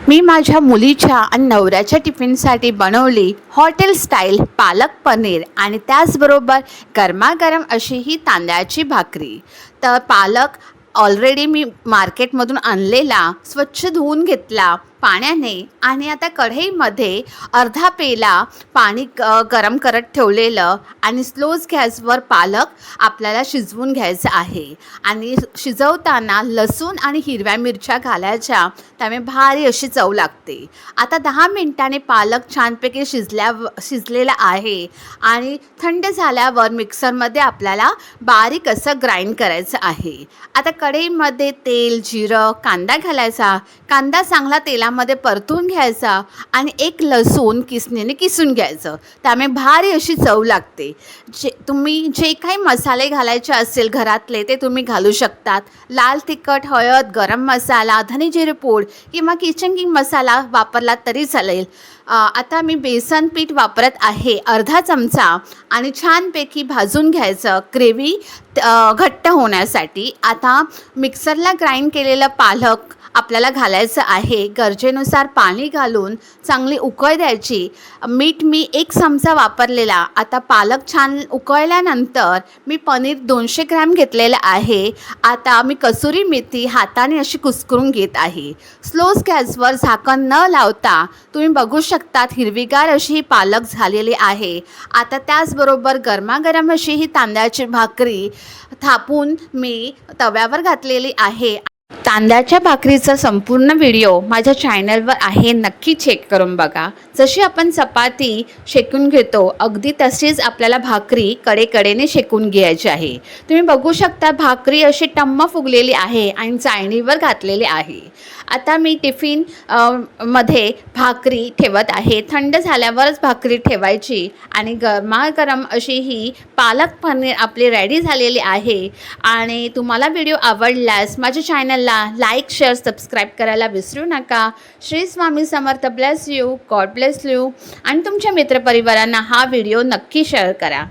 मी माझ्या मुलीच्या आणि नवऱ्याच्या टिफिनसाठी बनवली हॉटेल स्टाईल पालक पनीर आणि त्याचबरोबर गरमागरम अशी ही तांदळाची भाकरी. तर पालक ऑलरेडी मी मार्केटमधून आणलेला स्वच्छ धुवून घेतला पाण्याने आणि आता कढईमध्ये अर्धा पेला पाणी गरम करत ठेवलेलं आणि स्लोच गॅसवर पालक आपल्याला शिजवून घ्यायचं आहे. आणि शिजवताना लसूण आणि हिरव्या मिरच्या घालायच्या, त्यामुळे भारी अशी चव लागते. आता 10 मिनिटांनी पालक छानपैकी शिजलेला आहे आणि थंड झाल्यावर मिक्सरमध्ये आपल्याला बारीक असं ग्राइंड करायचं आहे. आता कढईमध्ये तेल, जिरं, कांदा घालायचा. कांदा चांगला तेलामध्ये परतून घ्यायचा आणि एक लसूण किसणीने किसून घ्यायचं, त्यामुळे भारी अशी चव लागते. तुम्ही जे काही मसाले घालायचे असेल घरातले ते तुम्ही घालू शकतात. लाल तिखट, हळद, गरम मसाला, धने जिरे पूड किंवा किचन किंग मसाला वापरला तरी चालेल. आता मी बेसन पीठ वापरत आहे अर्धा चमचा आणि छानपैकी भाजून घ्यायचं ग्रेव्ही घट्ट होण्यासाठी. आता मिक्सरला ग्राइंड केलेलं पालक आपल्याला घालायचं आहे. गरजेनुसार पाणी घालून चांगली उकळ द्यायची. मीठ मी 1 चमचा वापरलेला. आता पालक छान उकळल्यानंतर मी पनीर 200 ग्रॅम घेतलेलं आहे. आता मी कसुरी मेथी हाताने अशी कुस्करून घेत आहे. स्लोच गॅसवर झाकण न लावता तुम्ही बघू शकतात हिरवीगार अशी ही पालक झालेली आहे. आता त्याचबरोबर गरमागरम अशी ही तांदळाची भाकरी थापून मी तव्यावर घातलेली आहे. तांदळाच्या भाकरीचा संपूर्ण व्हिडिओ माझ्या चॅनलवर आहे, नक्की चेक करून बघा. जशी आपण चपाती शेकून घेतो अगदी तशीच आपल्याला भाकरी कडेकडेने शेकून घ्यायची आहे. तुम्ही बघू शकता भाकरी अशी टम्म फुगलेली आहे आणि चाळणीवर घातलेली आहे. आता मी टिफिन मध्ये भाकरी ठेवत आहे. थंड झाल्यावरच भाकरी ठेवायची आणि गरमागरम अशी ही पालक पनीर आपली रेडी झालेली आहे. आणि तुम्हाला व्हिडिओ आवडल्यास माझ्या चॅनलला लाईक, शेअर, सबस्क्राईब करायला विसरू नका. Shri Swami Samarth. Bless you. God bless you. आणि तुमच्या मित्रपरिवारांना हा व्हिडिओ नक्की शेअर करा.